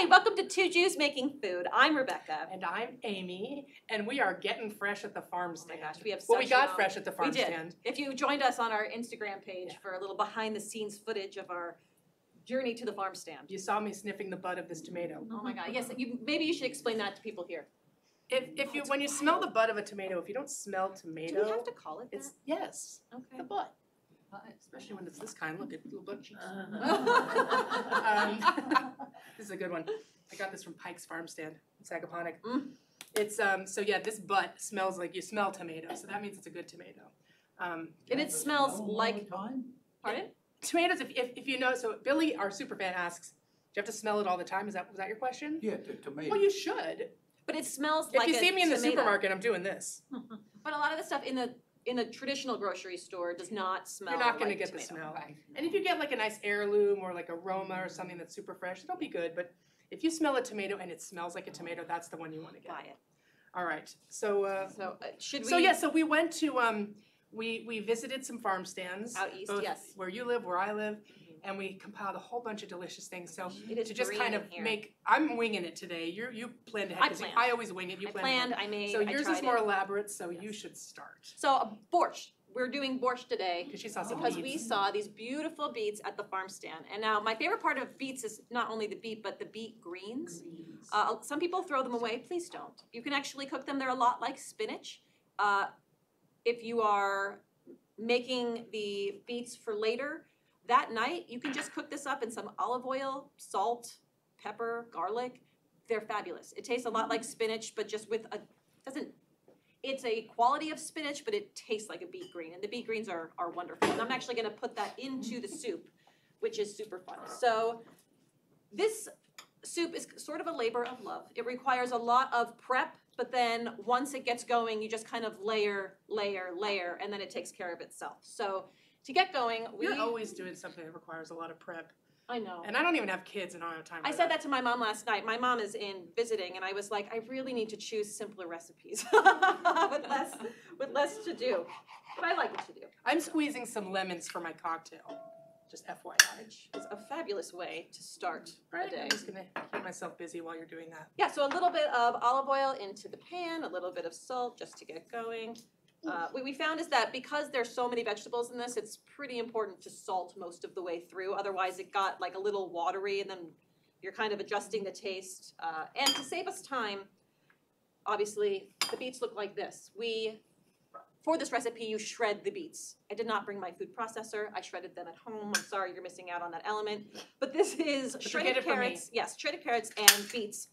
Hi, welcome to Two Jews Making Food. I'm Rebecca. And I'm Amy, and we are getting fresh at the farm stand. Oh my gosh, we have Well, we such got long- fresh at the farm We did. stand. If you joined us on our Instagram page for a little behind-the-scenes footage of our journey to the farm stand. You saw me sniffing the bud of this tomato. Oh my God, yes, maybe you should explain that to people here. When you smell the bud of a tomato, if you don't smell tomato, Do we have to call it that? it's yes, Okay. the bud. Especially when it's this kind. Look at little butt cheeks. This is a good one. I got this from Pike's Farm Stand in Sagaponack. Mm. It's so yeah, this butt smells like you smell tomato, so that means it's a good tomato. And it smells like, pardon? Tomatoes, if you know, so Billy, our super fan, asks, do you have to smell it all the time? Was that your question? Yeah, tomato. Well, you should. But it smells If like you see me in the tomato. supermarket, I'm doing this. But a lot of the stuff in the traditional grocery store does not smell You're not going like to get the tomato. smell. And if you get like a nice heirloom or like aroma or something that's super fresh, it'll be good. But if you smell a tomato and it smells like a tomato, that's the one you want to get. Buy it. All right. So Should we? so yeah, so we went to we visited some farm stands Out east, both yes. where you live, where I live, and we compiled a whole bunch of delicious things. So It is to just green kind of in here. make, I'm winging it today. You planned ahead I 'cause planned. I always wing it. You I plan ahead. planned, I made, So I yours tried is more it. elaborate, so Yes. you should start. So borscht. We're doing borscht today Because she saw some because beets. we saw these beautiful beets at the farm stand. And now my favorite part of beets is not only the beet, but the beet greens. Some people throw them away. Please don't. You can actually cook them. They're a lot like spinach. If you are making the beets for later, that night you can just cook this up in some olive oil, salt, pepper, garlic. They're fabulous. It tastes a lot like spinach, but just with it's a quality of spinach, but it tastes like a beet green. And the beet greens are wonderful. And I'm actually gonna put that into the soup, which is super fun. So this soup is sort of a labor of love. It requires a lot of prep, but then once it gets going, you just kind of layer, and then it takes care of itself. So to get going, You're always doing something that requires a lot of prep. I know. And I don't even have kids and I don't have time for I said that to my mom last night. My mom is in visiting, and I was like, I really need to choose simpler recipes with less to do. But I like what to do. I'm squeezing some lemons for my cocktail. Just FYI. Which is a fabulous way to start Right? a day. I'm just going to keep myself busy while you're doing that. Yeah, so a little bit of olive oil into the pan, a little bit of salt just to get going. What we found is that because there's so many vegetables in this, it's pretty important to salt most of the way through. Otherwise, it got like a little watery, and then you're kind of adjusting the taste. And to save us time, obviously, the beets look like this. For this recipe, you shred the beets. I did not bring my food processor. I shredded them at home. I'm sorry you're missing out on that element. But this is But you shredded get it from me. carrots. Yes, shredded carrots and beets.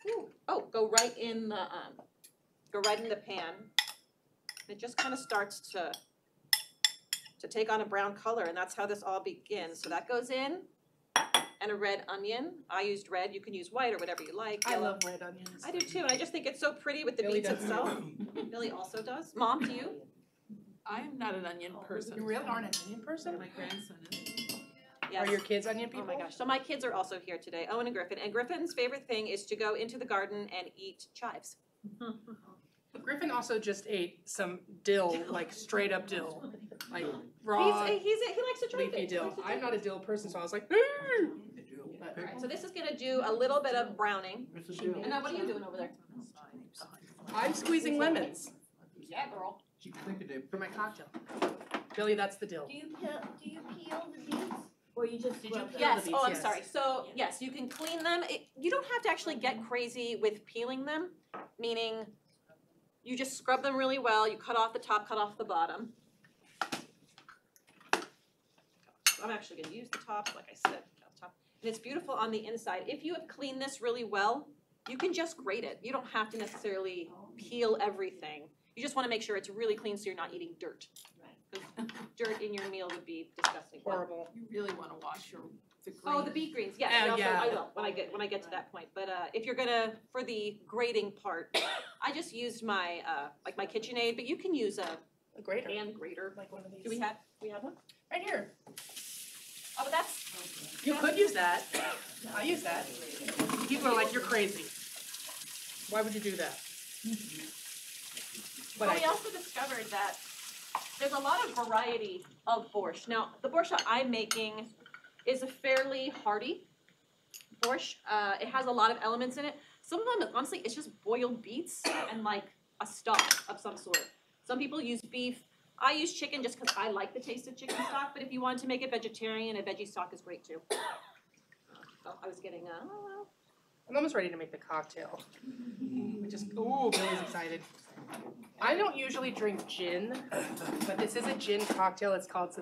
Oh, go right in the pan. It just kind of starts to take on a brown color, and that's how this all begins. So that goes in, and a red onion. I used red. You can use white or whatever you like. I Yellow. love red onions. I do too, and I just think it's so pretty with the Billy beets does. itself. Billy also does. Mom, do you? I'm not an onion person. You really aren't an onion person? My grandson is. Yes. Are your kids onion people? Oh my gosh. So my kids are also here today, Owen and Griffin. And Griffin's favorite thing is to go into the garden and eat chives. Griffin also just ate some dill, like straight up dill. Like raw He likes to try leafy things. He dill. likes to try I'm not a things. dill person, so I was like, So this is gonna do a little bit of browning. Mr. Dill. And now what are you doing over there? I'm squeezing lemons Yeah, girl. Think of it. for my cocktail. Billy, that's the dill. Do you peel the beets, or you just Did you rub them? peel Yes, the oh, I'm beets? sorry. So, yes, you can clean them. You don't have to actually get crazy with peeling them, meaning you just scrub them really well. You cut off the top, cut off the bottom. I'm actually gonna use the top, like I said, top. And it's beautiful on the inside. If you have cleaned this really well, you can just grate it. You don't have to necessarily peel everything. You just wanna make sure it's really clean so you're not eating dirt. 'Cause dirt in your meal would be disgusting. Horrible. You really want to wash the green. Oh, the beet greens, yes, Oh, I also, yeah. I will, when I get to that point, but, if you're gonna, for the grating part, I just used my, like my KitchenAid, but you can use a A grater. hand grater. Like one of these. Do we have one? Right here. Oh, but that's, You could use that. I use that. People are like, you're crazy. Why would you do that? But well, we also discovered that there's a lot of variety of borscht. Now, the borscht that I'm making is a fairly hearty borscht. It has a lot of elements in it. Some of them, honestly, it's just boiled beets and like a stock of some sort. Some people use beef. I use chicken just because I like the taste of chicken stock, but if you wanted to make it vegetarian, a veggie stock is great too. Oh, I was getting, I'm almost ready to make the cocktail. Ooh, Billy's excited. I don't usually drink gin, but this is a gin cocktail. It's called the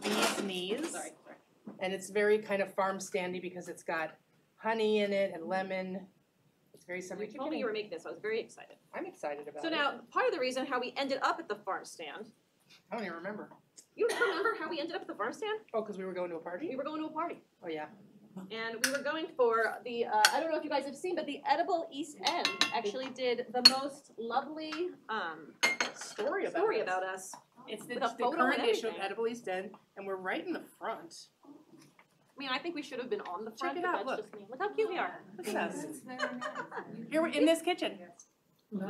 Bee's Knees. sorry. And it's very kind of farm standy because it's got honey in it and lemon. It's very summery. You told me you were making this, I was very excited. I'm excited about So it. now, part of the reason how we ended up at the farm stand, I don't even remember. you remember how we ended up at the farm stand? Oh, because we were going to a party? We were going to a party. Oh, yeah. And we were going for the, I don't know if you guys have seen, but the Edible East End actually did the most lovely Story about us. It's the with a photo and current issue of everything. Edible East End, and we're right in the front. I mean, I think we should have been on the front, it but out, that's look. just me. Look how cute we are. Look at us. Here we're in this kitchen. Yeah,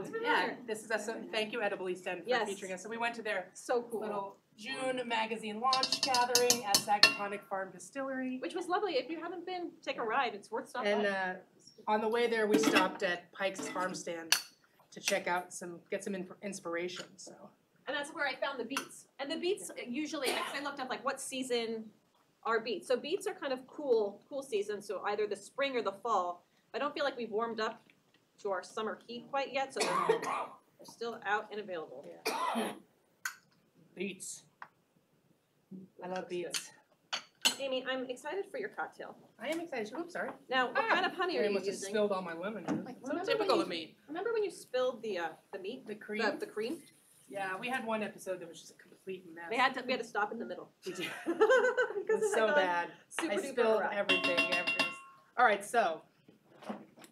familiar. this is us. Thank you, Edible East End, for Yes. featuring us. So we went to their So cool. little June magazine launch gathering at Sagatonic Farm Distillery. Which was lovely. If you haven't been, take a ride. It's worth stopping And by. on the way there, we stopped at Pike's Farm Stand to check out get some inspiration. So And that's where I found the beets. And the beets usually, I looked up like what season are beets. So beets are kind of cool season. So either the spring or the fall. I don't feel like we've warmed up to our summer heat quite yet. So they're still out and available. beets. I love beets. Amy, I'm excited for your cocktail. I am excited. Oops, sorry. Now, what kind of honey are I you must have using? spilled all my lemon juice. Like, So remember typical when of me. Remember when you spilled the meat? The cream. The cream? Yeah, we had one episode that was just a complete mess. We had to stop in the middle. We did. Because It was so bad. Super I duper spilled awry. everything. All right, so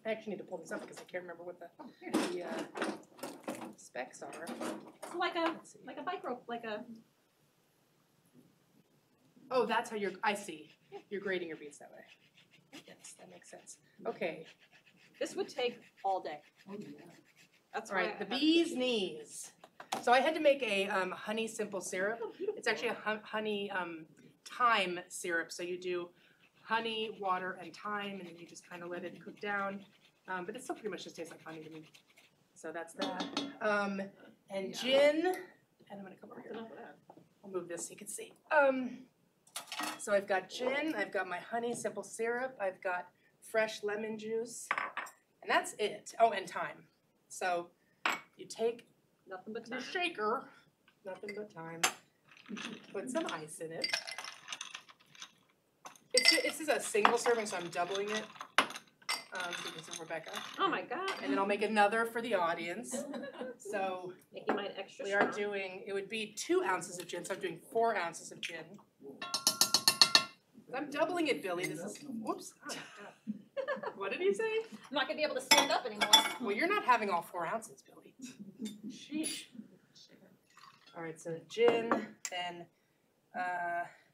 I actually need to pull this up because I can't remember what the specs are. It's like a bike rope, like a. Oh, that's how I see. You're grading your beets that way. Yes, that makes sense. Okay, This would take all day. That's all why right, the I have Bee's Knees. So I had to make a honey simple syrup. Oh, beautiful. It's actually a honey thyme syrup. So you do honey, water, and thyme, and then you just kind of let it cook down. But it still pretty much just tastes like honey to me. So that's that. And gin. And I'm gonna come over here. Enough of that. I'll move this so you can see. So I've got gin, I've got my honey simple syrup, I've got fresh lemon juice, and that's it. Oh, and thyme. So you take Nothing but the time. shaker, nothing but thyme, put some ice in it. This is a single serving, so I'm doubling it because of Rebecca. Oh my god. And then I'll make another for the audience. So Making mine extra we are strong. doing, it would be 2 ounces of gin, so I'm doing 4 ounces of gin. I'm doubling it, Billy. This is, whoops. Oh, God. What did he say? I'm not gonna be able to stand up anymore. Well, you're not having all 4 ounces, Billy. Sheesh. All right, so gin, then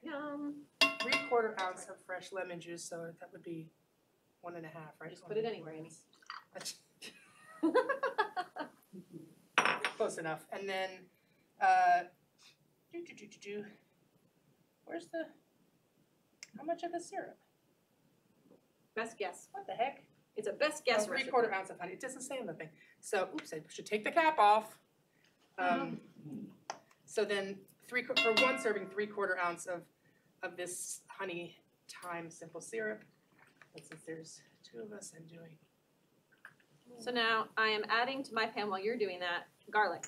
Yum. 3/4 ounce of fresh lemon juice, so that would be 1.5, right? Just put it anywhere, Amy. That's close enough. And then, where's how much of the syrup? Best guess. What the heck? It's a best guess Oh, recipe. 3/4 ounce of honey. It doesn't say on the thing. So, oops, I should take the cap off. So then, for one serving, 3/4 ounce of this honey thyme simple syrup. But since there's 2 of us, I'm doing. So now I am adding to my pan while you're doing that garlic.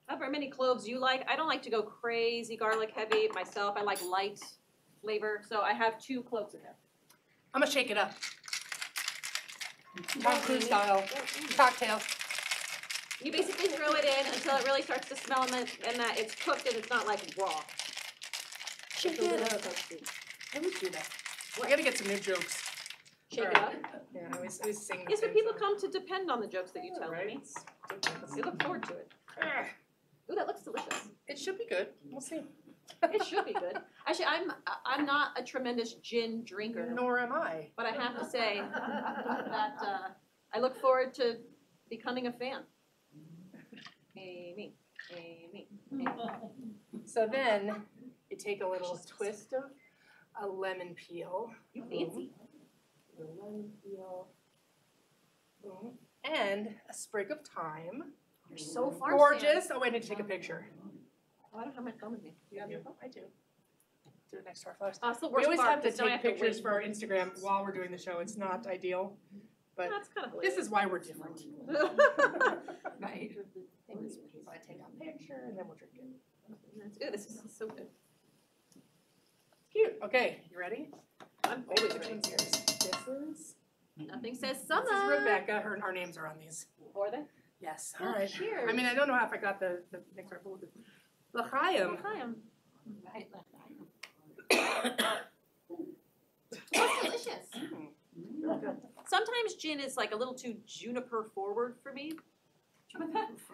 However many cloves you like. I don't like to go crazy garlic heavy myself. I like light flavor, so I have 2 cloves in there. I'm gonna shake it up. Tom Cruise style cocktail. You basically throw it in until it really starts to smell and that it's cooked and it's not like raw. Shake It's a it little up. toasty. I always do that. I gotta get some new jokes. Shake it Alright. up. Yeah, I always sing the Yes, but same people song. come to depend on the jokes that you tell Right? me. It's ridiculous. They look forward to it. Ah, Ooh, that looks delicious. It should be good. We'll see. It should be good. Actually, I'm not a tremendous gin drinker, Nor am I. but I have to say that I look forward to becoming a fan. Amy, Amy, Amy. So then you take a little twist of a lemon peel. You fancy. the lemon peel. Boom. And a sprig of thyme. You're so farm Gorgeous. Oh, wait, I need to take a picture. Oh, I don't have my phone with me. You have your phone? I do. Do it next to our flowers. That's the We worst always part, have to because then I take pictures wait. for our Instagram while we're doing the show. It's not ideal, but That's kind of this is why we're different. Right. So I take a picture and then we'll drink it. Ooh, this is so good. Cute. Okay, you ready? I'm always Which ready. one's yours? This is. Nothing says This summer. is Rebecca. Our names are on these. Or they? Yes. Oh, All right. cheers. I mean, I don't know if I got the next part. L'chaim. L'chaim. Right. It's delicious. Sometimes gin is like a little too juniper forward for me.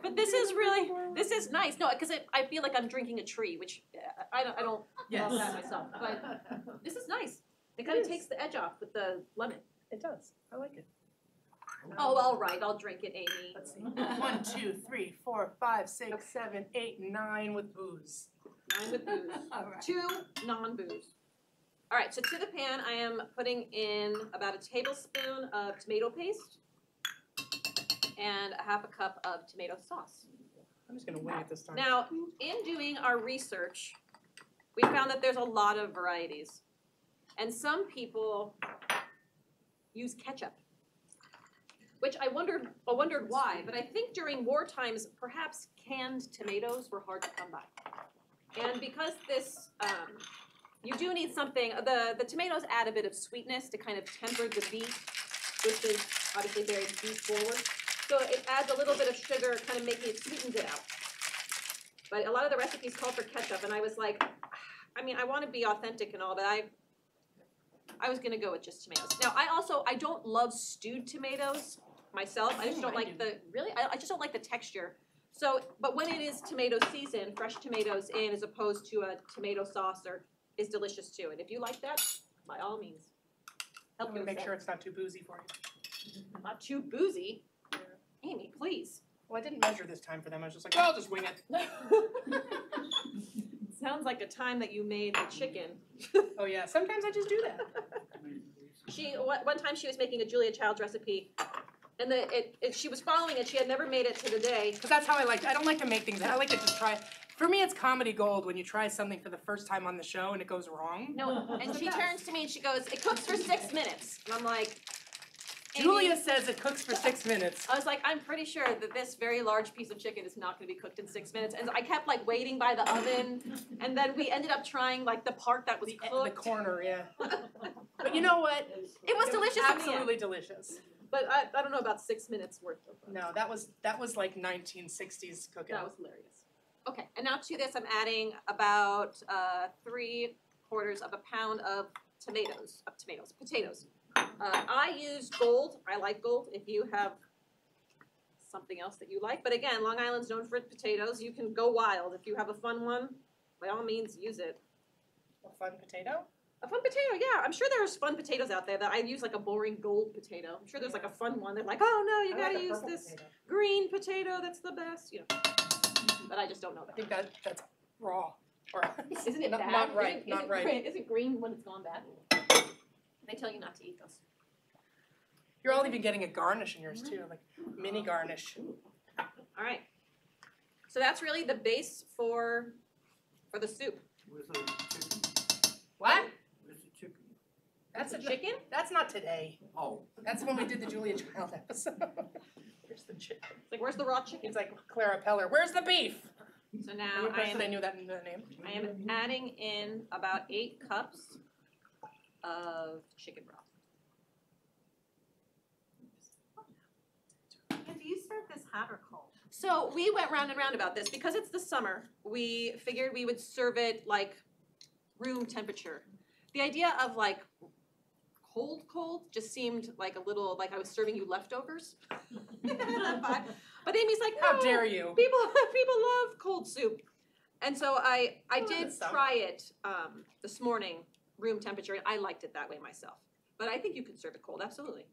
But this is really, this is nice. No, because I feel like I'm drinking a tree, which I don't Yes. love that myself. But this is nice. It kind of takes the edge off with the lemon. It does. I like it. Oh, all right, I'll drink it, Amy. Let's see. 1, 2, 3, 4, 5, 6, 7, 8, 9 with booze. 9 with booze. All right. 2 non-booze. All right, so to the pan, I am putting in about a tablespoon of tomato paste and a half a cup of tomato sauce. I'm just gonna wing it this time. Now, in doing our research, we found that there's a lot of varieties. And some people use ketchup, which I wondered why, but I think during war times, perhaps canned tomatoes were hard to come by. And because this, you do need something, the tomatoes add a bit of sweetness to kind of temper the beet, which is obviously very beet forward. So it adds a little bit of sugar, kind of making it sweetens it out. But a lot of the recipes call for ketchup, and I was like, I mean, I want to be authentic and all, but I was gonna go with just tomatoes. Now, I don't love stewed tomatoes myself. I just don't like I just don't like the texture. So, but when it is tomato season, fresh tomatoes in as opposed to a tomato sauce is delicious too. And if you like that, by all means, I'm help gonna you make sure it's not too boozy for you. not too boozy. Amy, please. Well, I didn't measure this time for them. I was just like, oh, I'll just wing it. Sounds like a time that you made the chicken. Oh yeah, sometimes I just do that. One time she was making a Julia Child's recipe, and she was following it. She had never made it to the day. Because that's how I like. I don't like to make things. I like to just try. For me, it's comedy gold when you try something for the first time on the show and it goes wrong. No, and she turns to me and she goes, "It cooks for 6 minutes." And I'm like, Julia Amy, says it cooks for 6 minutes. I was like, I'm pretty sure that this very large piece of chicken is not going to be cooked in 6 minutes. And I kept like waiting by the oven, and then we ended up trying like the part that was The cooked. corner, yeah. But you know what? It was delicious in the end. Absolutely delicious. But I don't know about 6 minutes worth of. No, that was like 1960s cooking. That was hilarious. Okay, and now to this I'm adding about 3/4 of a pound of potatoes. I use gold. I like gold. If you have something else that you like, but again, Long Island's known for its potatoes. You can go wild. If you have a fun one, by all means, use it. A fun potato? A fun potato, yeah. I'm sure there's fun potatoes out there that I use like a boring gold potato. I'm sure there's like a fun one. They're like, oh no, you I like gotta a use purple this potato. green potato. That's the best, you know. But I just don't know I that. think that's raw. Or Isn't it not, bad? Not right. Isn't, not isn't right. Green, isn't green when it's gone bad? They tell you not to eat those. You're all even getting a garnish in yours too, like mini garnish. All right. So that's really the base for the soup. Where's the chicken? What? Where's the chicken? That's The a chicken? That's not today. Oh, That's when we did the Julia Child episode. Where's the chicken? It's like, where's the raw chicken? It's like Clara Peller. Where's the beef? So I'm now impressed that I knew that in the name. I am adding in about 8 cups of chicken broth. Do you serve this hot or cold? So we went round and round about this because it's the summer. We figured we would serve it like room temperature. The idea of like cold just seemed like a little like I was serving you leftovers. But Amy's like, How no, dare you? people love cold soup. And so I Well, did it's summer. try it this morning, room temperature, and I liked it that way myself. But I think you could serve it cold, absolutely.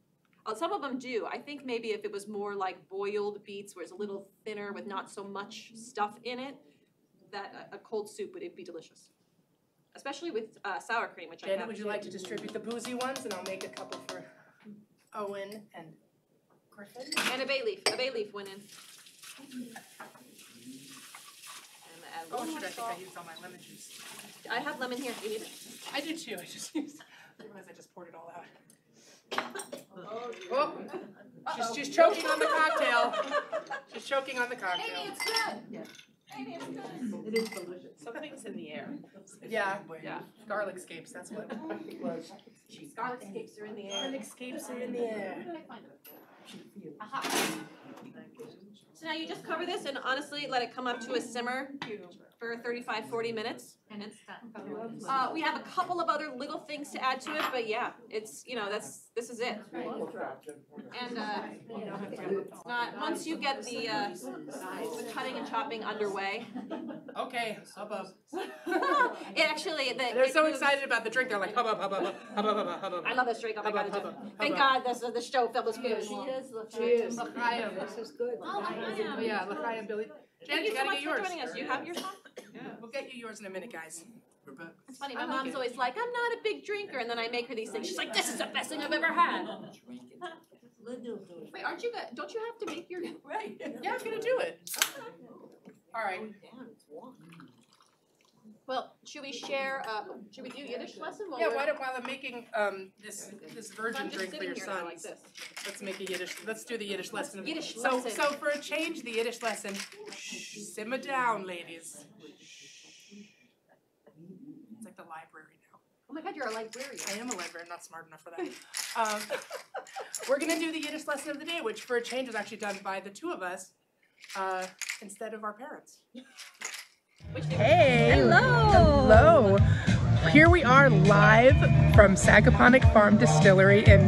Some of them do. I think maybe if it was more like boiled beets, where it's a little thinner with not so much stuff in it, that a cold soup would be delicious. Especially with sour cream, which I Janet, have would you too. like to distribute the boozy ones, and I'll make a couple Owen, and Griffin. And a bay leaf went in. And add a Oh, little shoot, more I think I salt. used all my lemon juice. I have lemon here, you need it? I did too, I just used, I realized I just poured it all out. Oh, she's choking on the cocktail. She's choking on the cocktail. Amy, it's good. Amy, it's good. It is delicious. Something's in the air. Yeah, Yeah. garlic scapes, that's what. Garlic scapes are in the air. Garlic scapes are in the air. Aha. So now you just cover this and honestly let it come up to a simmer for 35, 40 minutes. And it's done. We have a couple of other little things to add to it, but yeah, it's, this is it. And, it's not, once you get the cutting and chopping underway, Okay, hubbub. it actually, They're so excited about the drink, they're like hubbub, hubbub, hubbub, hubbub, hubbub. I love this drink, oh my god, Hubbub, thank hubbub, God the show filled with food. Cheers. L'chaim. This is good. Oh, Oh, yeah, L'chaim, Billy. Thank Janet, you you so gotta much get for yours. joining us. You have yours, Mom? We'll get you yours in a minute, guys. It's funny, my I like mom's it. always like, I'm not a big drinker, and then I make her these things. She's like, this is the best thing I've ever had. Wait, aren't you, don't you have to make your? Right. Yeah, I'm gonna do it. All right. Well, should we share, should we do Yiddish lesson while Yeah, we're? while I'm making this So virgin I'm just drink for sitting your here now like sons, this. let's make a Yiddish. Let's do the Yiddish lesson. Yiddish So lesson. for a change, the Yiddish lesson. Shh, simmer down, ladies. It's like the library now. Oh my God, you're a librarian. I am a librarian, not smart enough for that. We're gonna do the Yiddish lesson of the day, which for a change was actually done by the two of us instead of our parents. Hey! Hello! Here we are live from Sagaponack Farm Distillery in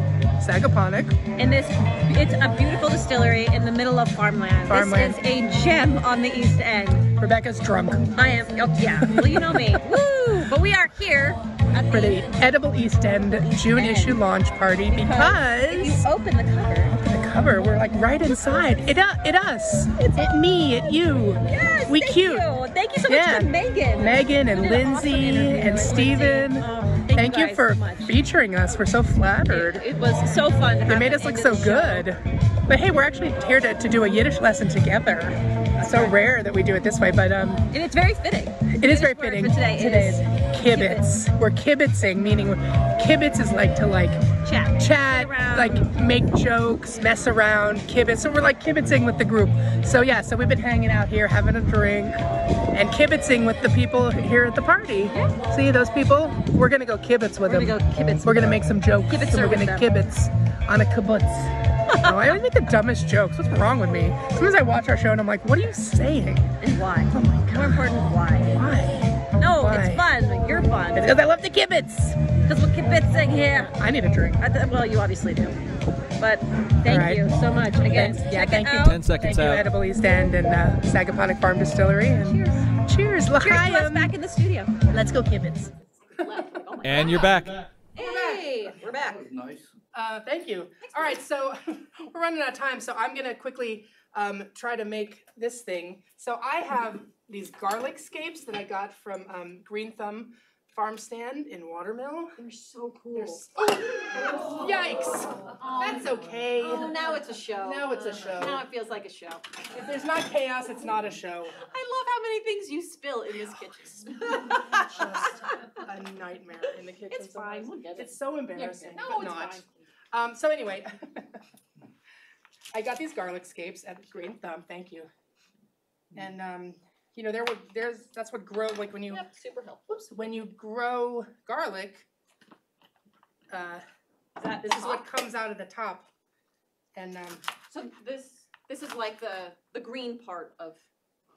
Sagaponack. And it's a beautiful distillery in the middle of farmland. Farmland. This is a gem on the East End. Rebecca's drunk I am, oh yeah, well you know me. Woo! But we are here at for the Edible East End June End. issue launch party if you because open the cover. the cover, we're like right inside. It us. It me, it you. Yes, We thank cute. you. Thank you so much Yeah. to Megan. Megan and What an awesome Lindsay interview. and Steven. Thank you guys for so much. featuring us. We're so flattered. It was so fun to They have made at us the look end so of the show. good. But hey, we're actually here to do a Yiddish lesson together. It's so rare that we do it this way, but And it's very fitting. it is very Yiddish word fitting. for today is kibitz. We're kibitzing, meaning kibitz is like to Chat. chat, around. like make jokes, mess around, kibitz. So we're like kibitzing with the group. So yeah, so we've been hanging out here, having a drink, and kibitzing with the people here at the party. Yeah. See those people? We're gonna go kibitz with We're them. gonna go kibitz. We're gonna make some jokes. Kibitzer and we're with gonna them. kibitz on a kibbutz. Oh, I always make the dumbest jokes. What's wrong with me? Sometimes I watch our show and I'm like, what are you saying? And why? Oh my God. More important, why? Why? No, Why? it's fun. You're fun. Because I love the kibitz. Because we're kibitzing here. I need a drink. Well, you obviously do. But thank right. you so much. Again, Thanks. Yeah, check thank it you. out. 10 seconds Thank you, out. Edible East End and Sagaponack Farm Distillery. And Cheers. cheers, Cheers to us l'chaim. back in the studio. Let's go kibitz. And you're back. Hey, we're back. Nice. Thank you. All right, so we're running out of time, so I'm gonna quickly try to make this thing. So I have these garlic scapes that I got from Green Thumb Farm Stand in Watermill. They're so cool. Oh, yikes! That's okay. Oh, now it's a show. Now it's a show. Now it feels like a show. If there's not chaos, it's not a show. I love how many things you spill in this kitchen. Just a nightmare in the kitchen. It's fine, sometimes. we'll get it. It's so embarrassing, No, but it's not. fine. So anyway, I got these garlic scapes at Green Thumb. Thank you. And you know, that's what grow like when you Yep, super helpful. when you grow garlic. This is what comes out of the top, and So this is like the green part of.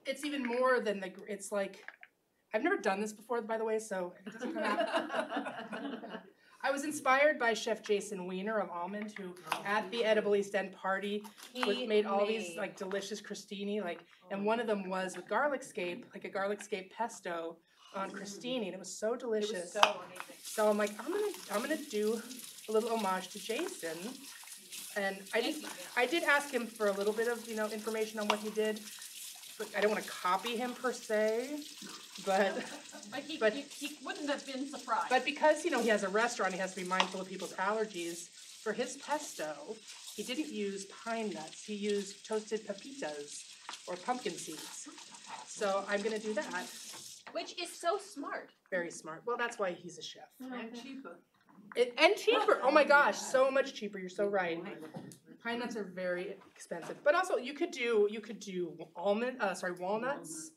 it's even more than it's like, I've never done this before, by the way, so it doesn't come out. I was inspired by Chef Jason Weiner of Almond, who at the Edible East End party made all these like delicious crostini, and one of them was with garlic scape, like a garlic scape pesto on crostini, and it was so delicious. It was so amazing. So I'm like, I'm gonna do a little homage to Jason, and I did ask him for a little bit of information on what he did, but I don't want to copy him per se, but He wouldn't have been surprised. because he has a restaurant, he has to be mindful of people's allergies. for his pesto, he didn't use pine nuts. He used toasted pepitas or pumpkin seeds. So I'm gonna do that. Which is so smart. Very smart. Well, that's why he's a chef. And cheaper. And cheaper. Oh my gosh, so much cheaper. You're so right. Pine nuts are very expensive, but also you could do walnuts.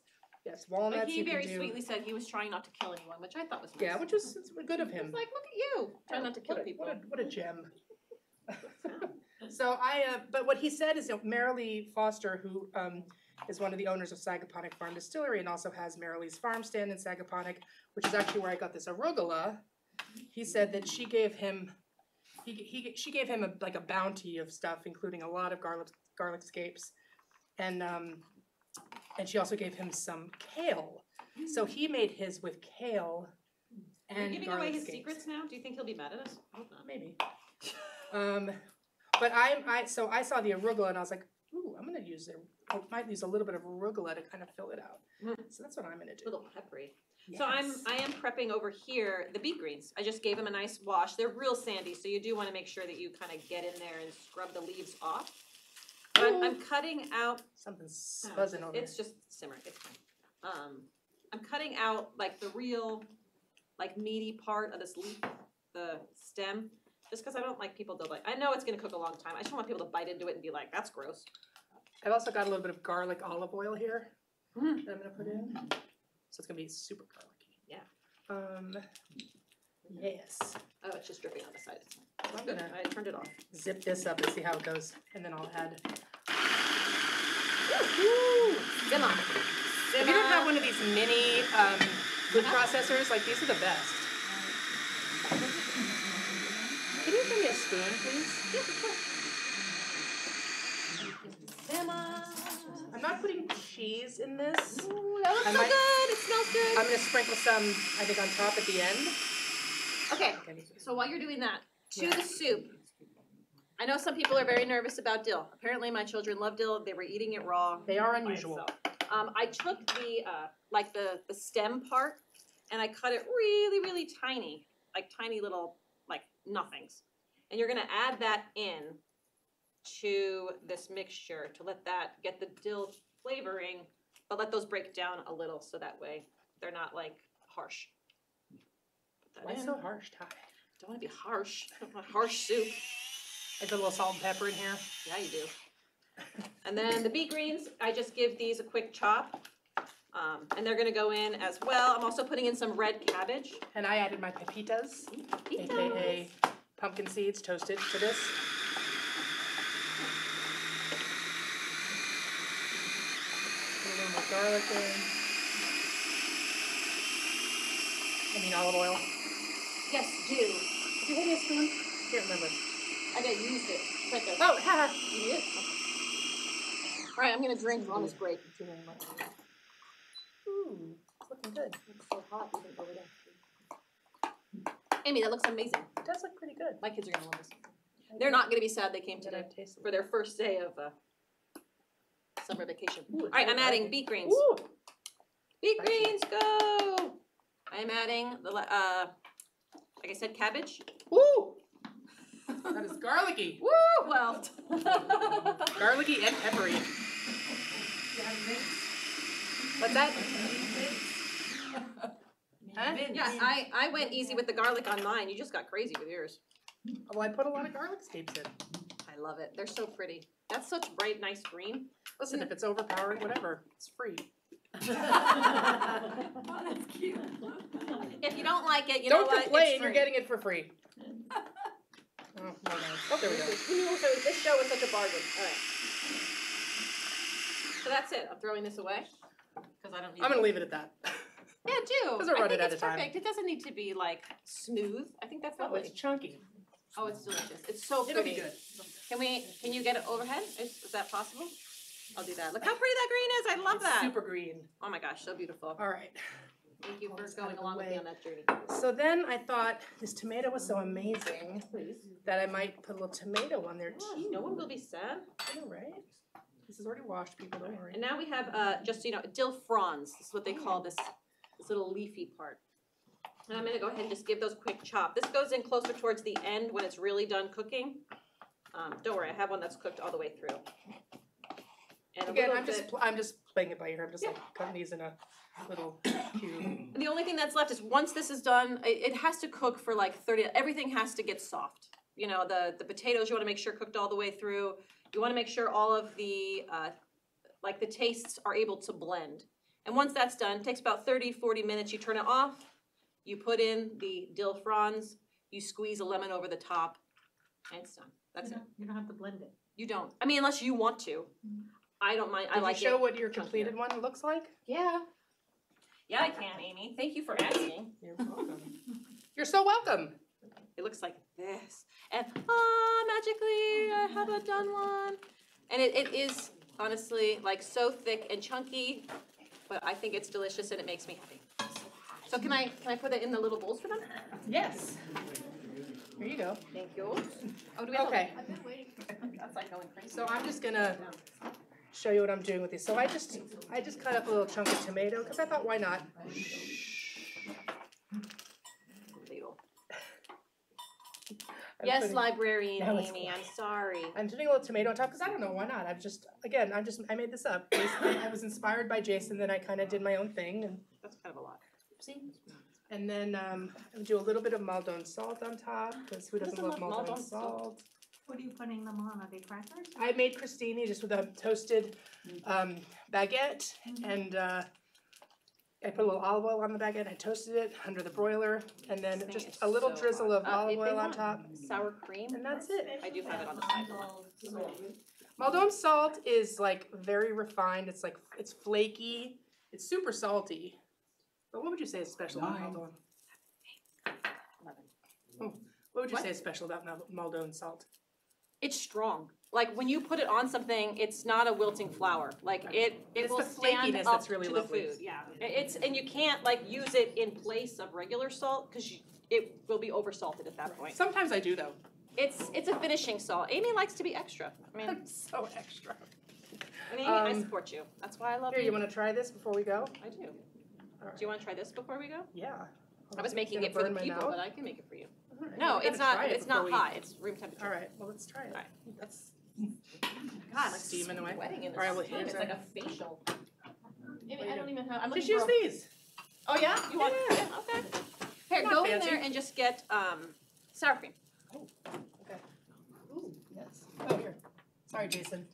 Yes, But walnuts. he you very can do. sweetly said he was trying not to kill anyone, which I thought was nice. Yeah, which was it's good of him. It's like, look at you, trying not to kill people. What a gem. So but what he said is that Marilee Foster, who is one of the owners of Sagaponack Farm Distillery and also has Marilee's farm stand in Sagaponack, which is actually where I got this arugula. He said that she gave him, she gave him a bounty of stuff, including a lot of garlic scapes, and she also gave him some kale. So he made his with kale Are you and giving garlic away his scapes. secrets now? Do you think he'll be mad at us? I hope not. Maybe. But so I saw the arugula and I was like, ooh, I'm gonna use I might use a little bit of arugula to kind of fill it out. Mm. So that's what I'm gonna do. A little peppery. So I am prepping over here the beet greens. I just gave them a nice wash. They're real sandy, so you do want to make sure that you kind of get in there and scrub the leaves off. I'm cutting out. Something's buzzing over It's just simmer. It's fine. I'm cutting out like the real, like meaty part of this leaf, the stem, just because I don't like people to like. I know it's gonna cook a long time. I just don't want people to bite into it and be like, "That's gross." I've also got a little bit of garlic olive oil here Mm. that I'm gonna put in. So it's gonna be super garlicky. Yeah. Yes. Oh, it's just dripping on the side. It's So I'm good. gonna I turned it off. zip this up and see how it goes, and then I'll add. Simmer. If you don't have one of these mini food processors, like these are the best. Can you give me a spoon, please? Simmer. I'm not putting cheese in this. Ooh, that looks I so might- good. It smells good. I'm gonna sprinkle some, I think, on top at the end. Okay, Okay. so while you're doing that, to Yeah. the soup. I know some people are very nervous about dill. Apparently my children love dill. They were eating it raw. They are by unusual. itself. I took the like the stem part and I cut it really, really tiny, like tiny little like nothings. And you're gonna add that in to this mixture to let that get the dill flavoring, but let those break down a little so that way they're not like harsh. Put that Why in. so harsh, Ty? Don't want to be harsh. I don't want harsh soup. I put a little salt and pepper in here. Yeah, you do. And then the beet greens, I just give these a quick chop. And they're gonna go in as well. I'm also putting in some red cabbage. And I added my pepitas, aka pumpkin seeds toasted to this. Put a little more garlic in. I mean olive oil. Yes, do. Did you hit me a spoon? Can't remember. I got used it. It's right there. Oh, haha. You did? Okay. All right, I'm gonna drink on this break. Ooh, it's looking good. It's so hot even over there. Amy, that looks amazing. It does look pretty good. My kids are gonna love this. They're not gonna be sad they came Did today I taste it? for their first day of summer vacation. Ooh, All it's right, very I'm adding garlicky. beet greens. Ooh, Beet Spicy. greens, go! I am adding the like I said, cabbage. ooh. That is garlicky. Woo! Well. Garlicky and peppery. What's that? Huh? Yeah, I went easy with the garlic on mine. You just got crazy with yours. Well, I put a lot of garlic scapes in. I love it. They're so pretty. That's such bright, nice green. Listen, if it's overpowering, whatever, it's free. Oh, that's cute. If you don't like it, you know Don't what? complain, It's you're free. getting it for free. Oh, no, no. Oh, there we go. Who knew this show was such a bargain? All right. So that's it. I'm throwing this away because I don't need. I'm gonna leave it at that. Yeah, do. Because I run think it at it's a time. perfect. It doesn't need to be like smooth. I think that's Oh, lovely. it's chunky. Oh, it's delicious. It's so It'll pretty. be good. Can you get it overhead? Is that possible? I'll do that. Look how pretty that green is. I love It's that. super green. Oh my gosh, so beautiful. All right. Thank you for Almost going out of the along with me way. on that journey. So then I thought this tomato was so amazing that I might put a little tomato on there too. No one will be sad. I know, right? This is already washed, people, don't worry. And now we have, just so you know, dill fronds. This is what they call this little leafy part. And I'm gonna go ahead and just give those a quick chop. This goes in closer towards the end when it's really done cooking. Don't worry, I have one that's cooked all the way through. And a Again, little I'm just bit- playing it by ear. I'm just like cutting these in a little cube. The only thing that's left is once this is done, it has to cook for like 30, everything has to get soft. You know, the potatoes you wanna make sure cooked all the way through. You wanna make sure all of the, like the tastes are able to blend. And once that's done, it takes about 30, 40 minutes, you turn it off, you put in the dill fronds, you squeeze a lemon over the top, and it's done. That's it. You don't have to blend it. You don't, I mean, unless you want to. I don't mind, I like it. Did you show what your completed one looks like? Yeah. Yeah, I can, Amy. Thank you for asking. You're welcome. You're so welcome. It looks like this. And magically, I have a done one. And it is honestly like so thick and chunky, but I think it's delicious and it makes me happy. So can I put it in the little bowls for them? Yes. Here you go. Thank you. Oh, do we have Okay. I've been waiting. That's like going crazy. So I'm just gonna show you what I'm doing with these. So I just cut up a little chunk of tomato because I thought, why not? Little. I'm Yes, putting- librarian That was Amy, I'm sorry. I'm putting a little tomato on top because I don't know why not. I made this up. I was inspired by Jason, then I kind of did my own thing, and That's kind of a lot. then I would do a little bit of Maldon salt on top because who doesn't love Maldon Maldon salt? What are you putting them on? Are they crackers? I made crostini just with a toasted baguette, and I put a little olive oil on the baguette. I toasted it under the broiler, and then This thing just is a little so drizzle hot. of olive If they oil on want top, Sour cream. and that's it. I do have it on the side. Maldon salt is like very refined. It's like it's flaky. It's super salty. But what would you say is special about 9. Maldon? Oh, what would you say is special about Maldon salt? It's strong. Like when you put it on something, it's not a wilting flour. Like it It's will the stand flakiness up that's really to lovely. the food. Yeah, it's and you can't like use it in place of regular salt because it will be oversalted at that point. Sometimes I do though. It's a finishing salt. Amy likes to be extra. I mean, I'm so extra. and Amy, I support you. That's why I love Here, you. you want to try this before we go? I do. All right. Do you want to try this before we go? Yeah. I was making gonna it for the burn my people, mouth. but I can make it for you. All right, No, we it's gotta not. try it It's not before we- high. It's room temperature. All right, well, let's try it. All right. That's God, like steam in a way. sweating in this. All right, well, steam. here's It's our- like a facial. Maybe What I do don't you even have. I'm just looking use for. these. Oh yeah, you want? Yeah. Yeah, okay. Here, Not go in fancy. there and just get sour cream. Okay. Ooh, yes. Oh, here. Sorry, Jason.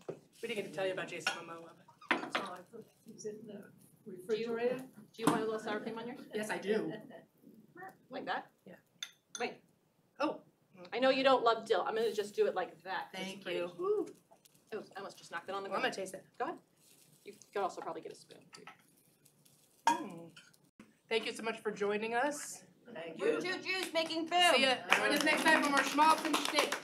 We didn't get to tell you about Jason Momoa. Is it in the refrigerator? Do you want a little sour cream on yours? Yes, I do. Like that? Yeah. Wait. Oh. I know you don't love dill. I'm gonna just do it like that. It's Thank pretty. you. Oh, I almost just knocked it on the Well, I'm ground. gonna taste it. You could also probably get a spoon. Mm. Thank you so much for joining us. Thank Juice making food. See ya. Join us next time for more schmaltz and shtick.